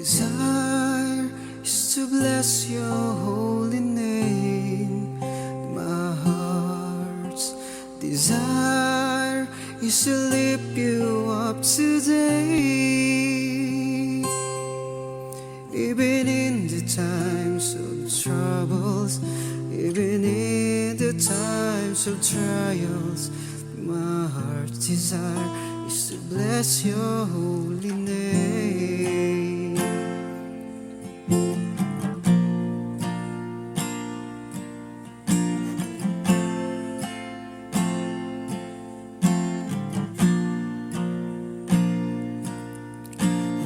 desire is to bless your holy name. My heart's desire is to lift you up today. Even in the times of troubles, even in the times of trials, my heart's desire is to bless your holy name.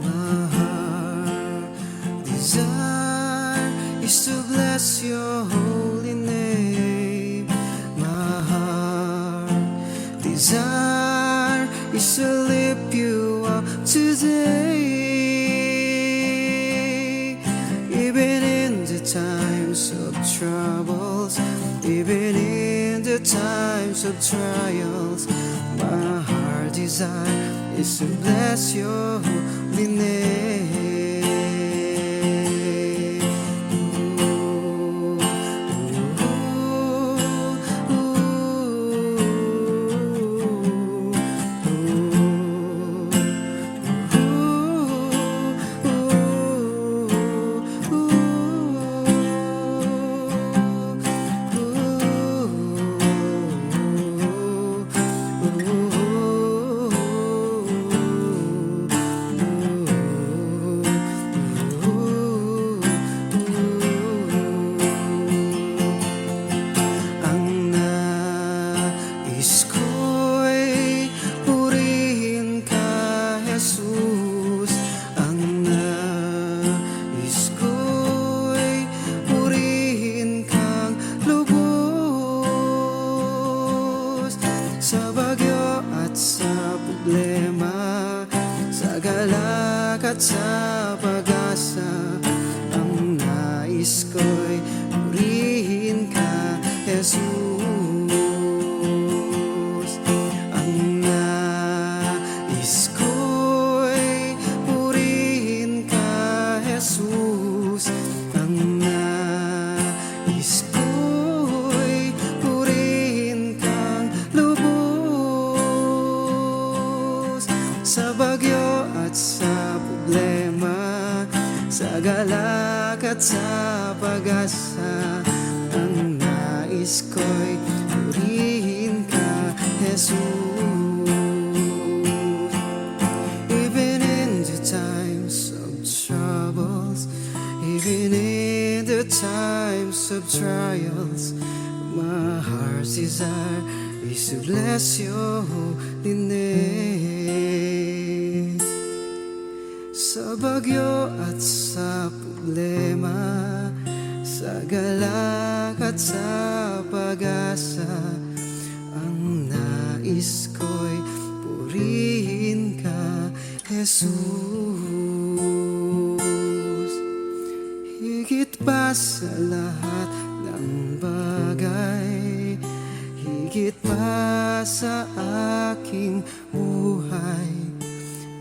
My heart desire is to bless your holy name. My heart desire is to lift you up today. Even in the times of troubles, even in the times of trials, my heart desire is to bless your holy name. Ang nais ko'y purihin ka, Jesus. Ang nais ko'y purihin kang lubos. Sa bagyo at sa problema, sa galak at sa pag-asa, ang nais ko'y purihin ka, Jesus. Ang nais ko'y purihin ka, Jesus. Ang nais ko'y purihin kang lubos. Sa bagyo at sa problema, sa galak at sa pag-asa, ang nais ko'y purihin ka, Jesus. Even in the times of troubles, even in the times of trials, my heart's desire is to bless your holy name. Sa bagyo at sa problema, sa galak at sa pag-asa, ang nais ko'y purihin ka, Jesus. Higit pa sa lahat ng bagay, higit pa sa aking buhay,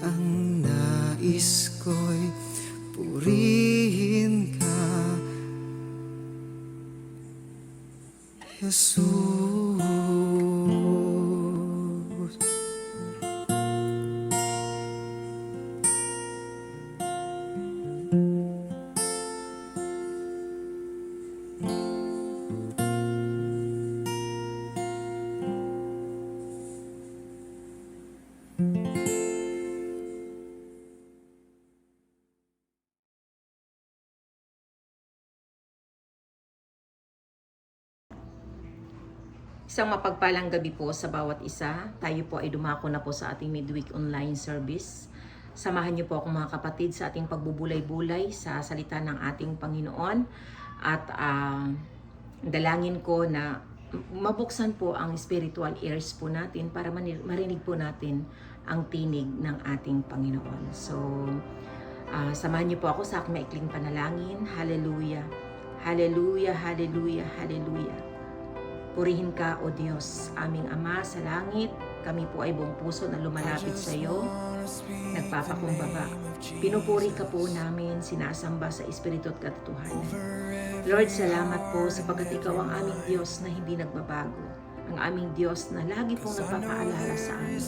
ang nais ko'y purihin ka, Jesus. Isang mapagpalang gabi po sa bawat isa. Tayo po ay dumako na po sa ating midweek online service. Samahan niyo po ako mga kapatid sa ating pagbubulay-bulay sa salita ng ating Panginoon. At dalangin ko na mabuksan po ang spiritual ears po natin para marinig po natin ang tinig ng ating Panginoon. So, samahan niyo po ako sa aking maikling panalangin. Hallelujah! Hallelujah! Hallelujah! Hallelujah! Purihin ka, O Diyos, aming Ama sa langit. Kami po ay buong puso na lumalapit sa iyo, nagpapakumbaba. Pinupuri ka po namin, sinasamba sa Espiritu at katotohanan. Lord, salamat po sapagkat ikaw ang aming Diyos na hindi nagbabago. Ang aming Diyos na lagi pong nagpapaalala sa amin.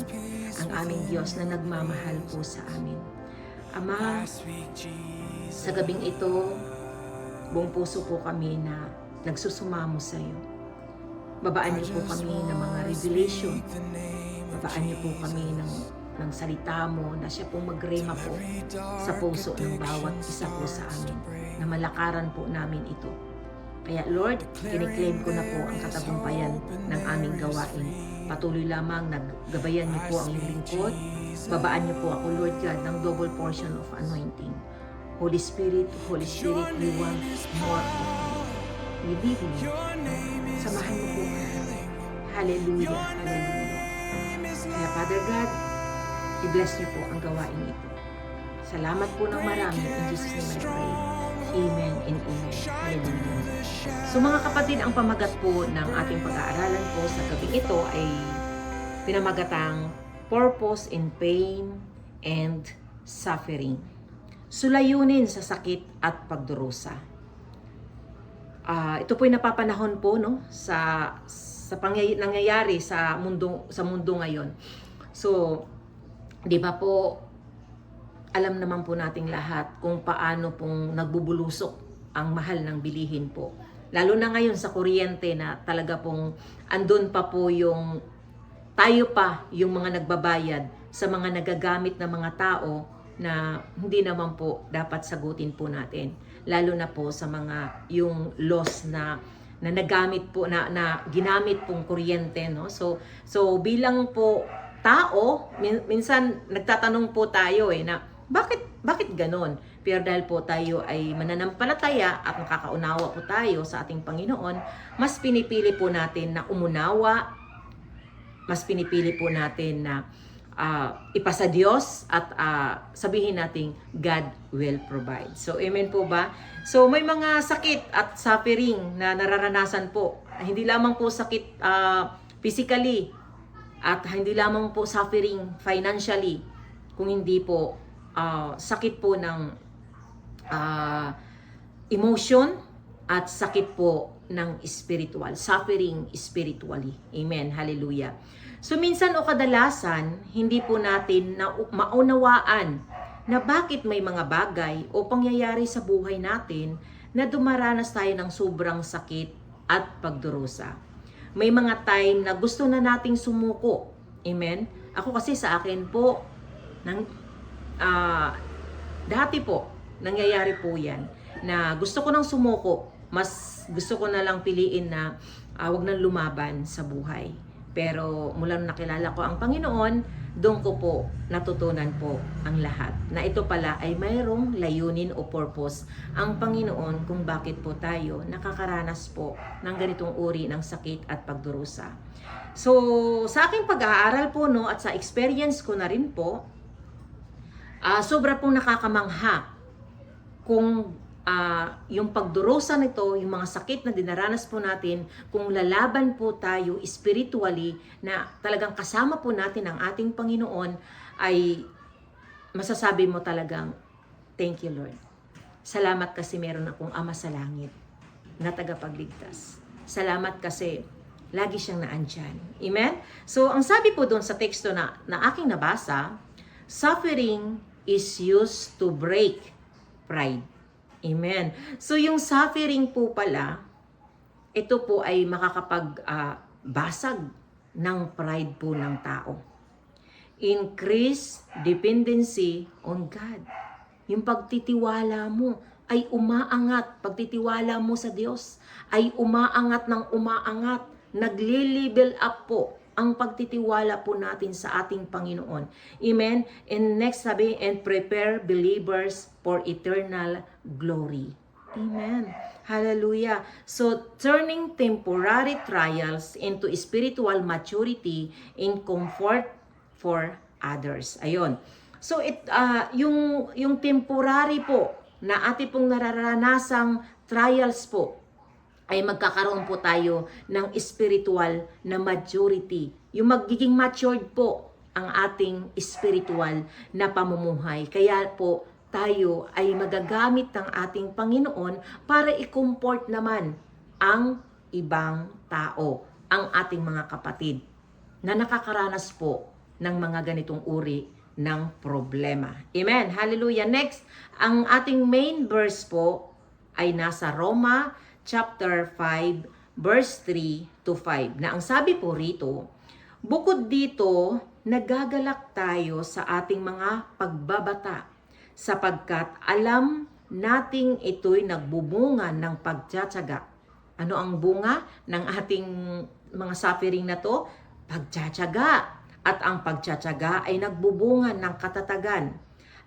Ang aming Diyos na nagmamahal po sa amin. Ama, sa gabing ito, buong puso po kami na nagsusumamo sa iyo. Babaan niyo po kami ng mga revelation. Babaan niyo po kami ng salita mo na siya po magrema po sa puso ng bawat isa po sa amin, na malakaran po namin ito. Kaya Lord, kiniklaim ko na po ang katagumpayan ng aming gawain. Patuloy lamang naggabayan niyo po ang iyong lingkod. Babaan niyo po ako, Lord God, ng double portion of anointing. Holy Spirit, we want more of you. We need you. Samahan mo po kami. Hallelujah, hallelujah. Kaya Father God, i-bless niyo po ang gawain ito. Salamat po ng marami. In Jesus' name I pray. Amen and amen. Hallelujah. So mga kapatid, ang pamagat po ng ating pag-aaralan po sa gabing ito ay pinamagatang Purpose in Pain and Suffering. Sulayunin sa sakit at pagdurusa. Ito po ay napapanahon po no sa nangyayari sa mundo ngayon. So, 'di ba po, alam naman po nating lahat kung paano pong nagbubulusok ang mahal ng bilihin po. Lalo na ngayon sa kuryente na talaga pong andun pa po yung tayo pa yung mga nagbabayad sa mga nagagamit na mga tao na hindi naman po dapat sagutin po natin. Lalo na po sa mga yung loss na nagamit po na ginamit pong kuryente, no? So bilang po tao, minsan nagtatanong po tayo na bakit ganon? Pero dahil po tayo ay mananampalataya at nakakaunawa po tayo sa ating Panginoon, mas pinipili po natin na umunawa, mas pinipili po natin na ipasa Diyos at sabihin natin God will provide. So amen po ba? So may mga sakit at suffering na nararanasan po. Hindi lamang po sakit physically at hindi lamang po suffering financially, kung hindi po sakit po ng emotion at sakit po ng spiritual, suffering spiritually. Amen. Hallelujah. So minsan o kadalasan, hindi po natin maunawaan na bakit may mga bagay o pangyayari sa buhay natin na dumaranas tayo ng sobrang sakit at pagdurusa. May mga time na gusto na nating sumuko. Amen? Ako kasi sa akin po, dati po, nangyayari po yan, na gusto ko nang sumuko, mas gusto ko na lang piliin na wag nang lumaban sa buhay. Pero mula nung nakilala ko ang Panginoon, doon ko po natutunan po ang lahat. Na ito pala ay mayroong layunin o purpose ang Panginoon kung bakit po tayo nakakaranas po ng ganitong uri ng sakit at pagdurusa. So sa aking pag-aaral po no, at sa experience ko na rin po, sobra pong nakakamangha kung yung pagdurusa nito, yung mga sakit na dinaranas po natin, kung lalaban po tayo spiritually na talagang kasama po natin ang ating Panginoon, ay masasabi mo talagang, thank you Lord. Salamat kasi meron akong Ama sa langit na tagapagligtas. Salamat kasi lagi siyang naandyan. Amen? So ang sabi po doon sa teksto na aking nabasa, suffering is used to break pride. Amen. So yung suffering po pala, ito po ay makakapag-basag ng pride po ng tao. Increase dependency on God. Yung pagtitiwala mo ay umaangat. Pagtitiwala mo sa Diyos ay umaangat ng umaangat. Nagli-level up po ang pagtitiwala po natin sa ating Panginoon. Amen? And next sabi, and prepare believers for eternal glory. Amen. Hallelujah. So, turning temporary trials into spiritual maturity in comfort for others. Ayun. So, yung temporary po na ating pong nararanasang trials po, ay magkakaroon po tayo ng spiritual na maturity. Yung magiging matured po ang ating spiritual na pamumuhay. Kaya po tayo ay magagamit ng ating Panginoon para i-comfort naman ang ibang tao, ang ating mga kapatid na nakakaranas po ng mga ganitong uri ng problema. Amen. Hallelujah. Next, ang ating main verse po ay nasa Roma chapter 5 verse 3 to 5. Na ang sabi po rito, bukod dito, nagagalak tayo sa ating mga pagbabata sapagkat alam nating ito'y nagbubunga ng pagtsatsaga. Ano ang bunga ng ating mga suffering na to? Pagtsatsaga. At ang pagtsatsaga ay nagbubunga ng katatagan.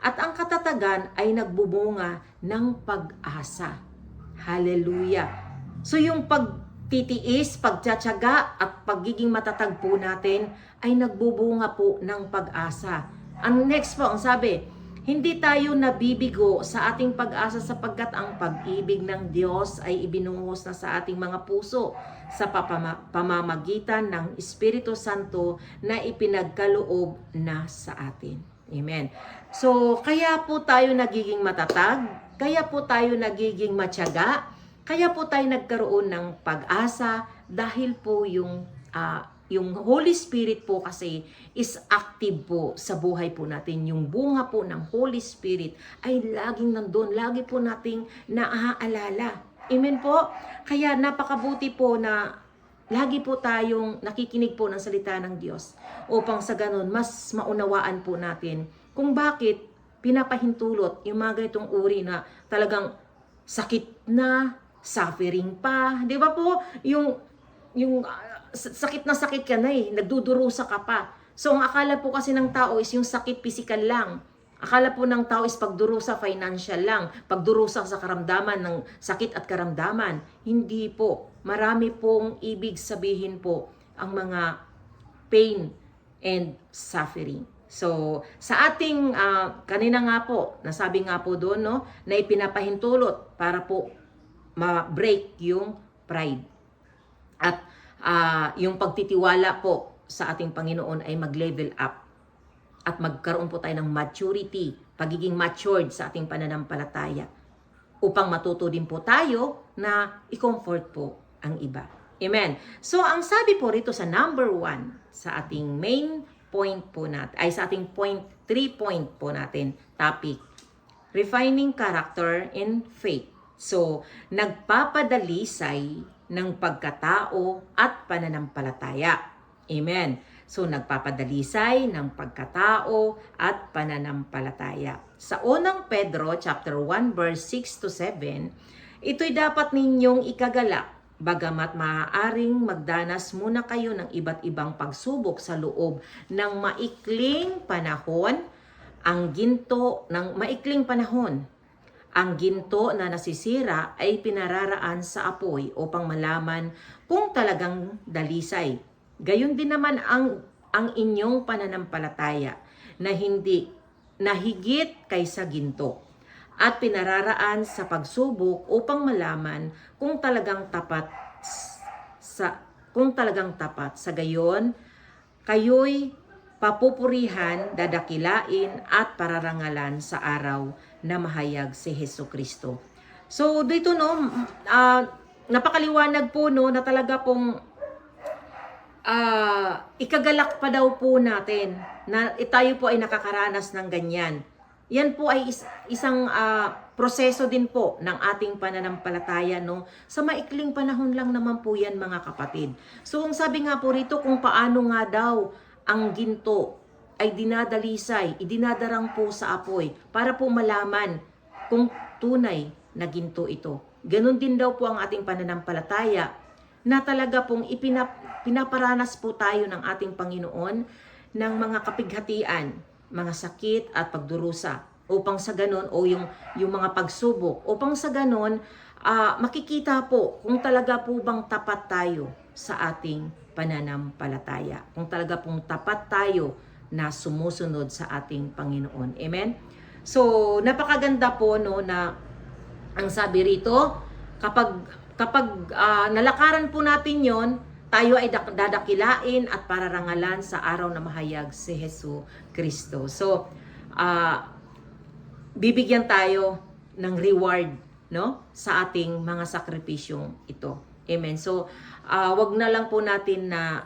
At ang katatagan ay nagbubunga ng pag-asa. Hallelujah. So yung pagtitiis, pagtsatsaga at pagiging matatag po natin ay nagbubunga po ng pag-asa. Ang next po, ang sabi, hindi tayo nabibigo sa ating pag-asa sapagkat ang pag-ibig ng Diyos ay ibinuhos na sa ating mga puso sa pamamagitan ng Espiritu Santo na ipinagkaloob na sa atin. Amen. So, kaya po tayo nagiging matatag, kaya po tayo nagiging matyaga, kaya po tayo nagkaroon ng pag-asa dahil po yung Holy Spirit po kasi is active po sa buhay po natin. Yung bunga po ng Holy Spirit ay laging nandun, lagi po nating naaalala. Amen po? Kaya napakabuti po na lagi po tayong nakikinig po ng salita ng Diyos upang sa ganun mas maunawaan po natin kung bakit pinapahintulot yung mga ganitong uri na talagang sakit na, suffering pa. Di ba po? Yung sakit na sakit ka na nagdudurusa ka pa. So ang akala po kasi ng tao is yung sakit physical lang. Akala po ng tao is pagdurusa financial lang, pagdurusa sa karamdaman ng sakit at karamdaman. Hindi po. Marami pong ibig sabihin po ang mga pain and suffering. So, sa ating, kanina nga po, nasabi nga po doon, no, na ipinapahintulot para po ma-break yung pride. At yung pagtitiwala po sa ating Panginoon ay mag-level up. At magkaroon po tayo ng maturity, pagiging matured sa ating pananampalataya. Upang matuto din po tayo na i-comfort po ang iba. Amen. So, ang sabi po rito sa number 1, sa ating main point po natin, ay sa ating 3 point po natin, topic, refining character in faith. So, nagpapadalisay ng pagkatao at pananampalataya. Amen. So, nagpapadalisay ng pagkatao at pananampalataya. Sa unang Pedro, chapter 1, verse 6 to 7, ito'y dapat ninyong ikagalak, bagamat maaaring magdanas muna kayo ng iba't ibang pagsubok sa loob ng maikling panahon, ang ginto na nasisira ay pinararaan sa apoy upang malaman kung talagang dalisay. Gayon din naman ang inyong pananampalataya na higit kaysa ginto at pinararaan sa pagsubok upang malaman kung talagang tapat sa gayon kayo'y papupurihan, dadakilain at pararangalan sa araw na mahayag si Hesukristo. So dito napakaliwanag po na talaga pong ikagalak pa daw po natin na tayo po ay nakakaranas ng ganyan. Yan po ay isang proseso din po ng ating pananampalataya, no? Sa maikling panahon lang naman po yan, mga kapatid. So, ang sabi nga po rito, kung paano nga daw ang ginto ay idinadarang po sa apoy para po malaman kung tunay na ginto ito. Ganon din daw po ang ating pananampalataya na talaga pong pinaparanas po tayo ng ating Panginoon ng mga kapighatian, mga sakit at pagdurusa upang sa ganon o yung mga pagsubok upang sa ganon makikita po kung talaga po bang tapat tayo sa ating pananampalataya, kung talaga pong tapat tayo na sumusunod sa ating Panginoon. Amen. So napakaganda po na ang sabi rito, kapag nalakaran po natin yon, tayo ay dadakilain at pararangalan sa araw na mahayag si Hesu Kristo. So, bibigyan tayo ng reward, no, sa ating mga sakripisyong ito. Amen. So, wag na lang po natin na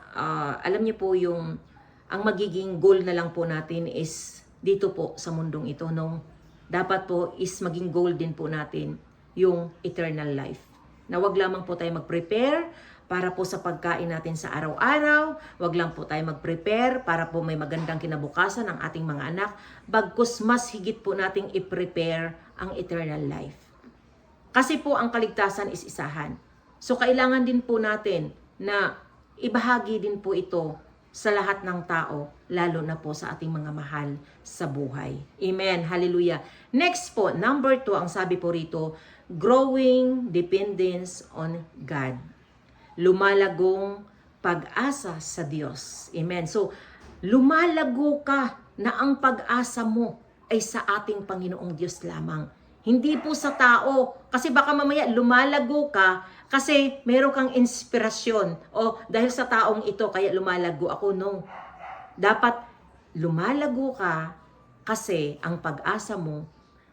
alam niyo po yung ang magiging goal na lang po natin is dito po sa mundong ito, no. Dapat po is maging goal din po natin yung eternal life. Na wag lamang po tayo mag-prepare para po sa pagkain natin sa araw-araw, wag lang po tayo mag-prepare para po may magandang kinabukasan ng ating mga anak, bagkus mas higit po nating i-prepare ang eternal life. Kasi po ang kaligtasan is isahan. So kailangan din po natin na ibahagi din po ito sa lahat ng tao, lalo na po sa ating mga mahal sa buhay. Amen. Hallelujah. Next po, number 2, ang sabi po rito, growing dependence on God. Lumalagong pag-asa sa Diyos. Amen. So, lumalago ka na ang pag-asa mo ay sa ating Panginoong Diyos lamang. Hindi po sa tao. Kasi baka mamaya lumalago ka kasi meron kang inspirasyon. O dahil sa taong ito kaya lumalago ako. No. Dapat lumalago ka kasi ang pag-asa mo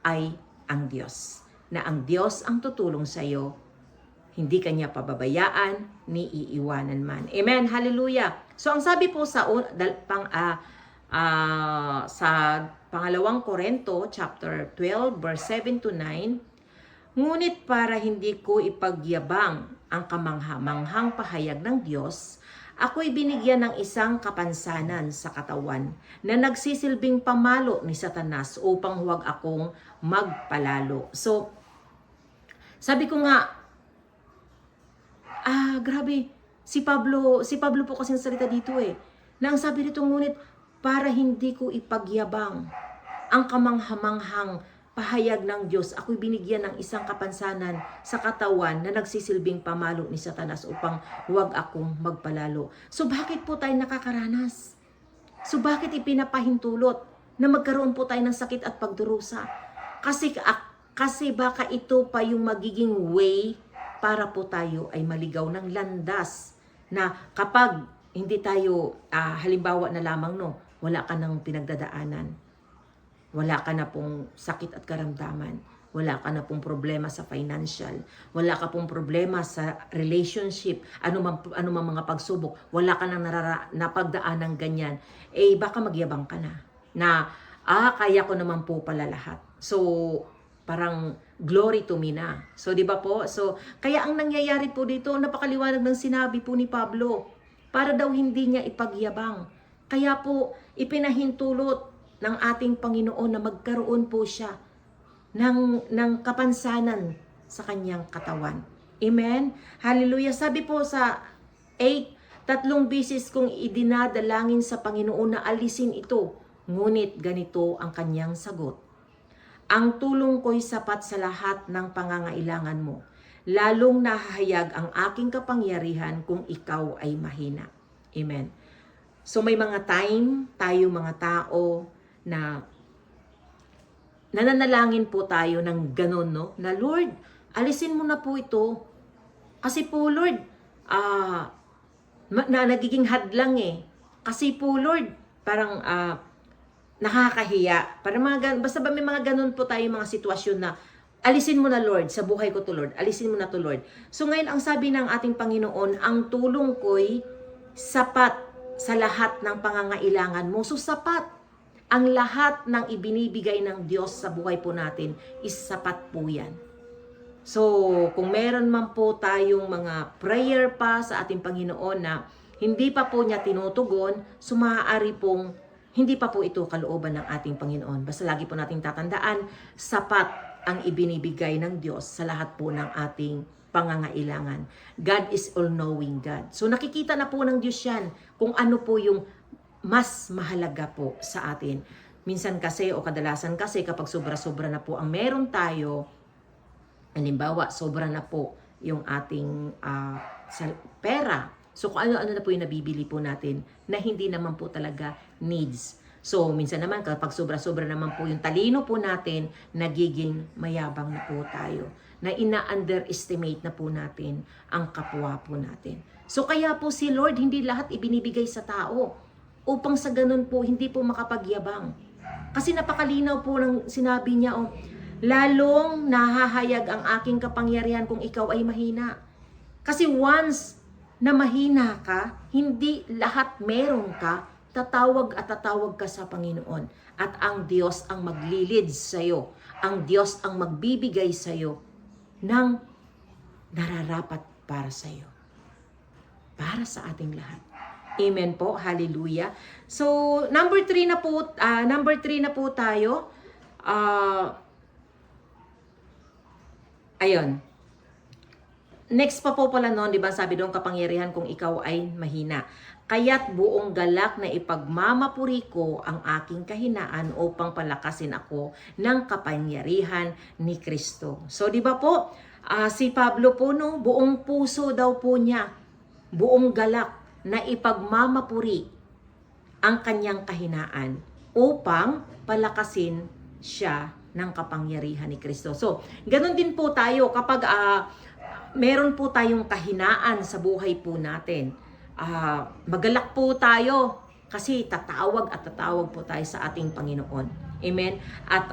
ay ang Diyos. Na ang Diyos ang tutulong sa iyo. Hindi kanya pababayaan ni iiwanan man. Amen. Hallelujah. So ang sabi po sa pangalawang Korinto chapter 12 verse 7 to 9, ngunit para hindi ko ipagyabang ang kamangha-manghang pahayag ng Diyos, ako'y binigyan ng isang kapansanan sa katawan na nagsisilbing pamalo ni Satanas upang huwag akong magpalalo. So, sabi ko nga, grabe, si Pablo po kasi salita dito na ang sabi dito ngunit, para hindi ko ipagyabang ang kamanghamanghang pahayag ng Diyos, ako'y binigyan ng isang kapansanan sa katawan na nagsisilbing pamalo ni Satanas upang huwag akong magpalalo. So bakit po tayo nakakaranas? So bakit ipinapahintulot na magkaroon po tayo ng sakit at pagdurusa? Kasi baka ito pa yung magiging way para po tayo ay maligaw ng landas na kapag hindi tayo, halimbawa na lamang wala ka ng pinagdadaanan, wala ka na pong sakit at karamdaman, wala ka na pong problema sa financial, wala ka pong problema sa relationship, ano man mga pagsubok, wala ka nang napagdaan ng ganyan, baka magyabang ka na kaya ko naman po pala lahat. So, parang glory to me na. So, di ba po? So, kaya ang nangyayari po dito, napakaliwanag ng sinabi po ni Pablo, para daw hindi niya ipagyabang. Kaya po, ipinahintulot ng ating Panginoon na magkaroon po siya ng kapansanan sa kanyang katawan. Amen? Hallelujah. Sabi po sa 8, 3 beses kong idinadalangin sa Panginoon na alisin ito, ngunit ganito ang kanyang sagot. Ang tulong ko'y sapat sa lahat ng pangangailangan mo. Lalong nahahayag ang aking kapangyarihan kung ikaw ay mahina. Amen. So may mga time, tayo mga tao, na nananalangin po tayo ng ganun, na Lord, alisin mo na po ito. Kasi po Lord, nagiging hadlang Kasi po Lord, parang nakakahiya. Basta ba may mga ganun po tayo mga sitwasyon na alisin mo na Lord, sa buhay ko to Lord, alisin mo na to Lord. So ngayon ang sabi ng ating Panginoon, ang tulong ko'y sapat sa lahat ng pangangailangan mo. So sapat. Ang lahat ng ibinibigay ng Diyos sa buhay po natin is sapat po yan. So kung meron man po tayong mga prayer pa sa ating Panginoon na hindi pa po niya tinutugon, so maaari pong hindi pa po ito kalooban ng ating Panginoon. Basta lagi po nating tatandaan, sapat ang ibinibigay ng Diyos sa lahat po ng ating pangangailangan. God is all-knowing God. So nakikita na po ng Diyos yan kung ano po yung mas mahalaga po sa atin. Minsan kasi o kadalasan kasi kapag sobra-sobra na po ang meron tayo, halimbawa sobra na po yung ating pera. So kung ano-ano na po yung nabibili po natin na hindi naman po talaga needs. So, minsan naman kapag sobra-sobra naman po yung talino po natin, nagiging mayabang na po tayo. Na ina-underestimate na po natin ang kapwa po natin. So, kaya po si Lord hindi lahat ibinibigay sa tao upang sa ganun po hindi po makapagyabang. Kasi napakalinaw po ng sinabi niya, lalong nahahayag ang aking kapangyarihan kung ikaw ay mahina. Kasi once na mahina ka, hindi lahat meron ka, tatawag at tatawag ka sa Panginoon. At ang Diyos ang maglilid sa'yo. Ang Diyos ang magbibigay sa'yo ng nararapat para sa'yo. Para sa ating lahat. Amen po. Hallelujah. So, number 3 na po tayo. Ayun. Next pa po pala noon, di ba sabi doon, kapangyarihan kung ikaw ay mahina. Kaya't buong galak na ipagmamapuri ko ang aking kahinaan upang palakasin ako ng kapangyarihan ni Kristo. So di ba po, si Pablo po no, buong puso daw po niya, buong galak na ipagmamapuri ang kanyang kahinaan upang palakasin siya ng kapangyarihan ni Kristo. So, ganun din po tayo kapag meron po tayong kahinaan sa buhay po natin. Magalak po tayo kasi tatawag po tayo sa ating Panginoon. Amen? At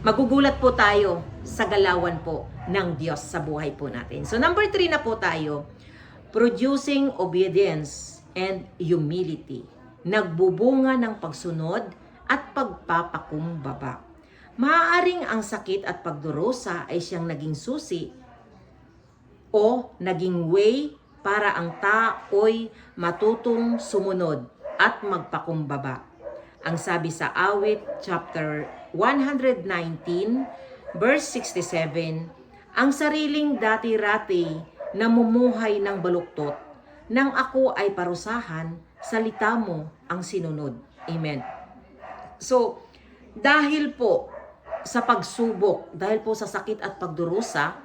magugulat po tayo sa galawan po ng Diyos sa buhay po natin. So number 3 na po tayo, producing obedience and humility. Nagbubunga ng pagsunod at pagpapakumbaba. Maaaring ang sakit at pagdurusa ay siyang naging susi o naging way para ang tao'y matutong sumunod at magpakumbaba. Ang sabi sa Awit chapter 119 verse 67, ang sariling dati-rati namumuhay ng baluktot, nang ako ay parusahan, salita mo ang sinunod. Amen. So, dahil po sa pagsubok, dahil po sa sakit at pagdurusa,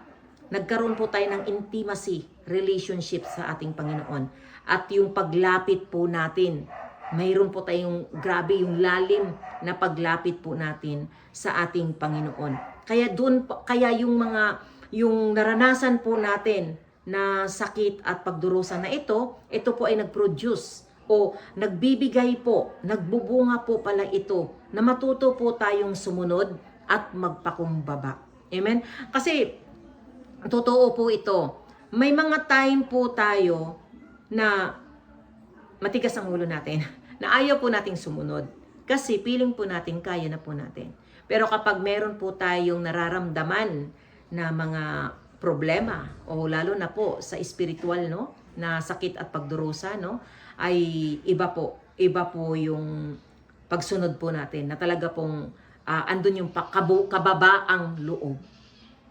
nagkaroon po tayo ng intimacy, relationship sa ating Panginoon. At yung paglapit po natin, mayroon po tayong grabe yung lalim na paglapit po natin sa ating Panginoon. Kaya yung naranasan po natin na sakit at pagdurusa na ito po ay nag-produce o nagbibigay po, nagbubunga po pala ito na matuto po tayong sumunod at magpakumbaba. Amen? Kasi totoo po ito. May mga time po tayo na matigas ang ulo natin, na ayaw po nating sumunod. Kasi feeling po natin, kaya na po natin. Pero kapag meron po tayong nararamdaman na mga problema, o lalo na po sa spiritual, no, na sakit at pagdurusa, no, ay iba po yung pagsunod po natin, na talaga pong andun yung kababaang loob.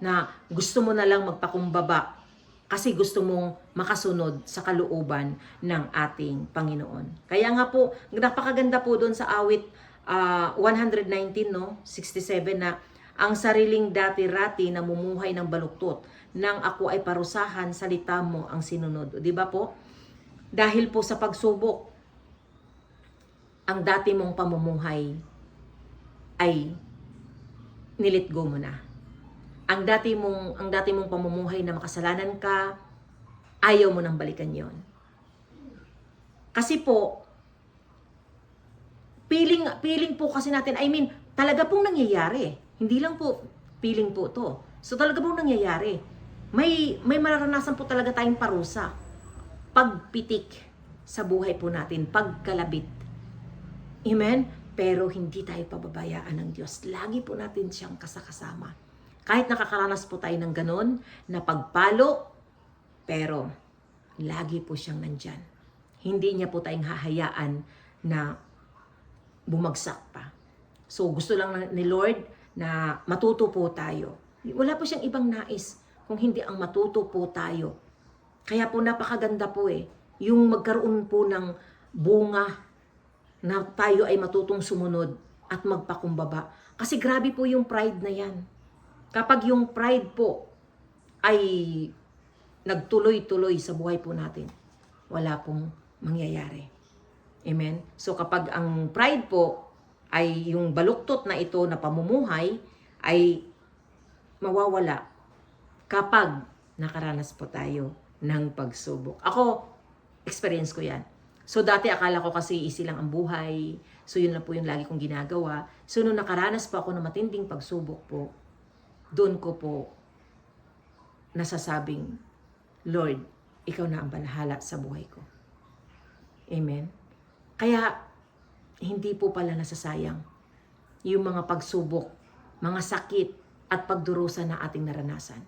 Na gusto mo na lang magpakumbaba kasi gusto mong makasunod sa kalooban ng ating Panginoon. Kaya nga po, napakaganda po doon sa awit 119, no? 67 na, ang sariling dati-rati na mumuhay ng baluktot, nang ako ay parusahan, salita mo ang sinunod. Di ba po? Dahil po sa pagsubok, ang dati mong pamumuhay ay nilit go mo na. Ang dati mong pamumuhay na makasalanan ka, ayaw mo nang balikan 'yon. Kasi po feeling po kasi natin, talaga pong nangyayari. Hindi lang po feeling po 'to. So talaga pong nangyayari. May mararanasan po talaga tayong parusa. Pagpitik sa buhay po natin, pagkalabit. Amen? Pero hindi tayo pababayaan ng Diyos. Lagi po natin siyang kasama. Kahit nakakaranas po tayo ng ganon, na pagpalo, pero lagi po siyang nandyan. Hindi niya po tayong hahayaan na bumagsak pa. So gusto lang ni Lord na matuto po tayo. Wala po siyang ibang nais kung hindi ang matuto po tayo. Kaya po napakaganda po yung magkaroon po ng bunga na tayo ay matutong sumunod at magpakumbaba. Kasi grabe po yung pride na yan. Kapag yung pride po ay nagtuloy-tuloy sa buhay po natin, wala pong mangyayari. Amen? So kapag ang pride po ay yung baluktot na ito na pamumuhay ay mawawala kapag nakaranas po tayo ng pagsubok. Ako, experience ko yan. So dati akala ko kasi easy lang ang buhay. So yun lang po yung lagi kong ginagawa. So nung nakaranas po ako ng matinding pagsubok po, doon ko po nasasabing, Lord, ikaw na ang balahala sa buhay ko. Amen? Kaya, hindi po pala nasasayang yung mga pagsubok, mga sakit at pagdurusa na ating naranasan.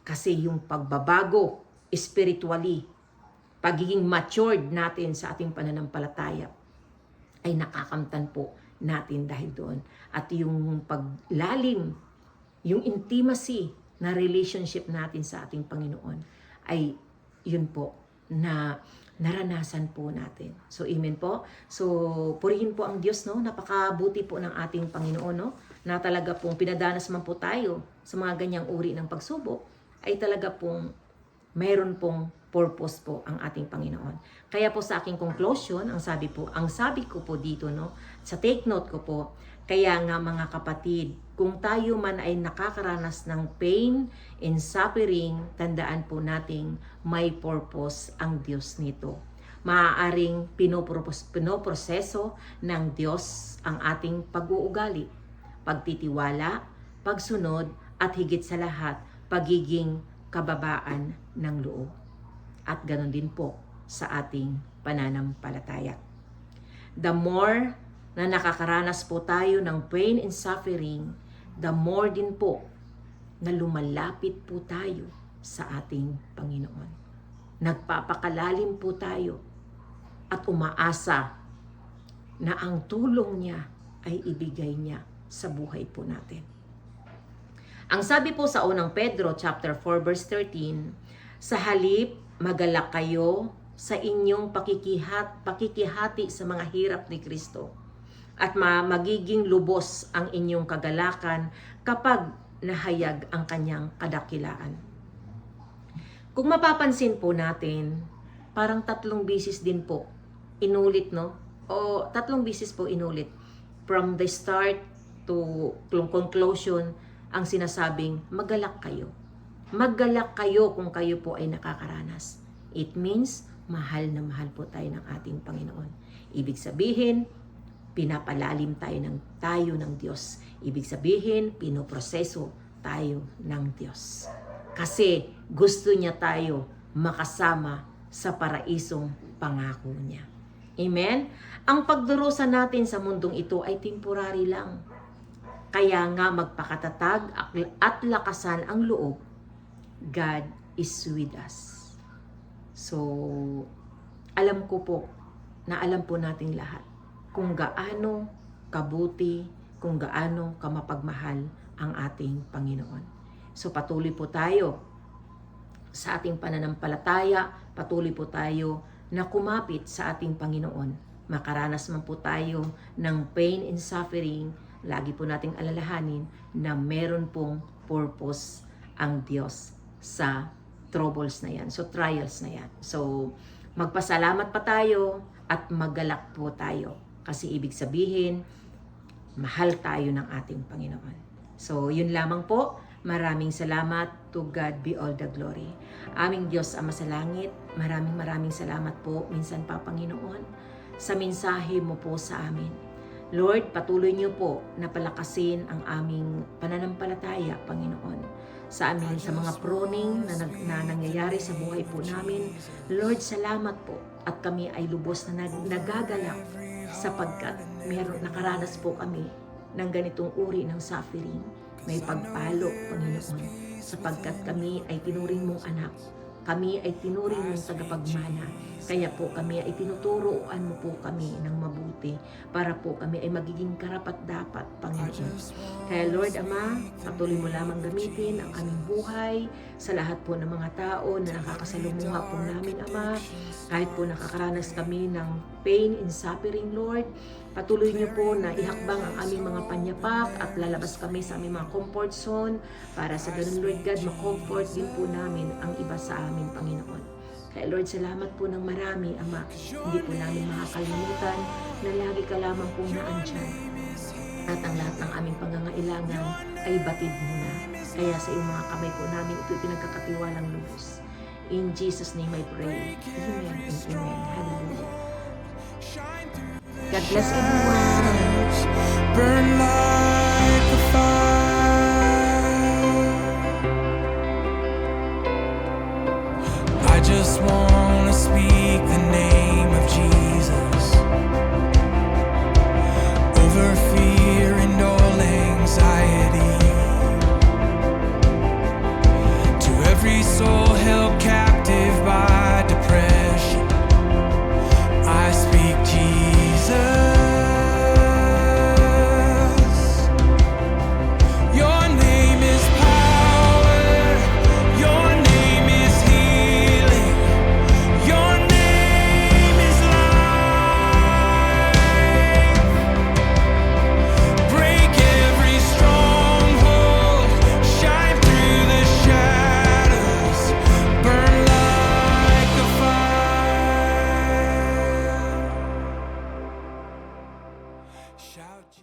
Kasi yung pagbabago spiritually, pagiging matured natin sa ating pananampalataya ay nakakamtan po natin dahil doon. At yung paglalim, yung intimacy na relationship natin sa ating Panginoon ay yun po na naranasan po natin. So, amen po. So, purihin po ang Diyos, no? Napakabuti po ng ating Panginoon, no? Na talaga pong pinadanas man po tayo sa mga ganyang uri ng pagsubok, ay talaga pong mayroon pong purpose po ang ating Panginoon. Kaya po sa aking conclusion, ang sabi ko po dito, no? Sa take note ko po, kaya nga mga kapatid, kung tayo man ay nakakaranas ng pain and suffering, tandaan po nating may purpose ang Diyos nito. Maaaring pinoproseso ng Diyos ang ating pag-uugali, pagtitiwala, pagsunod, at higit sa lahat, pagiging kababaan ng loob. At ganon din po sa ating pananampalataya. The more na nakakaranas po tayo ng pain and suffering, the more din po na lumalapit po tayo sa ating Panginoon. Nagpapakalalim po tayo at umaasa na ang tulong niya ay ibigay niya sa buhay po natin. Ang sabi po sa unang Pedro chapter 4 verse 13, sa halip magalak kayo sa inyong pakikihati sa mga hirap ni Kristo. At magiging lubos ang inyong kagalakan kapag nahayag ang kanyang kadakilaan. Kung mapapansin po natin, parang 3 beses din po inulit, no? O 3 beses po inulit. From the start to conclusion, ang sinasabing, magalak kayo. Magalak kayo kung kayo po ay nakakaranas. It means, mahal na mahal po tayo ng ating Panginoon. Ibig sabihin, pinapalalim tayo ng Diyos. Ibig sabihin, pinoproseso tayo ng Diyos. Kasi gusto niya tayo makasama sa paraisong pangako niya. Amen? Ang pagdurusa natin sa mundong ito ay temporary lang. Kaya nga magpakatatag at lakasan ang loob. God is with us. So, alam ko po na alam po nating lahat kung gaano kabuti, kung gaano kamapagmahal ang ating Panginoon. So patuloy po tayo sa ating pananampalataya, patuloy po tayo na kumapit sa ating Panginoon. Makaranas man po tayo ng pain and suffering, lagi po nating alalahanin na meron pong purpose ang Diyos sa troubles na yan, so trials na yan. So magpasalamat pa tayo at magalak po tayo. Kasi ibig sabihin, mahal tayo ng ating Panginoon. So, yun lamang po. Maraming salamat. To God be all the glory. Aming Diyos Ama sa langit, maraming salamat po, minsan pa Panginoon, sa mensahe mo po sa amin. Lord, patuloy niyo po na palakasin ang aming pananampalataya, Panginoon, sa amin, sa mga pruning na nangyayari sa buhay po namin. Lord, salamat po at kami ay lubos na nagagalak sapagkat nakaranas po kami ng ganitong uri ng suffering. May pagpalo, Panginoon, sapagkat kami ay tinuring mong anak. Kami ay tinuring mong tagapagmana. Kaya po kami ay tinuturoan mo po kami ng mabuti para po kami ay magiging karapat-dapat, Panginoon. Kaya Lord Ama, patuloy mo lamang gamitin ang aming buhay sa lahat po ng mga tao na nakakasalumuha po namin, Ama. Kahit po nakakaranas kami ng pain and suffering, Lord, patuloy niyo po na ihakbang ang aming mga panyapak at lalabas kami sa aming mga comfort zone para sa ganun, Lord God, makomfort din po namin ang iba sa amin, Panginoon. Kaya Lord, salamat po ng marami, Ama. Hindi po namin makakalimutan na lagi ka lamang pong naandyan. At ang lahat ng aming pangangailangan ay batid mo na. Kaya sa iyong mga kamay po namin ito'y pinagkakatiwalang lubos. In Jesus' name I pray. Amen and amen. Hallelujah. God bless everyone. Burn like a fire. I just wanna speak the name of Jesus over fear and all anxiety. To every soul held captive by depression, I speak Jesus. Your name is power. Your name is healing. Your name is life. Break every stronghold. Shine through the shadows. Burn like a fire. Shout.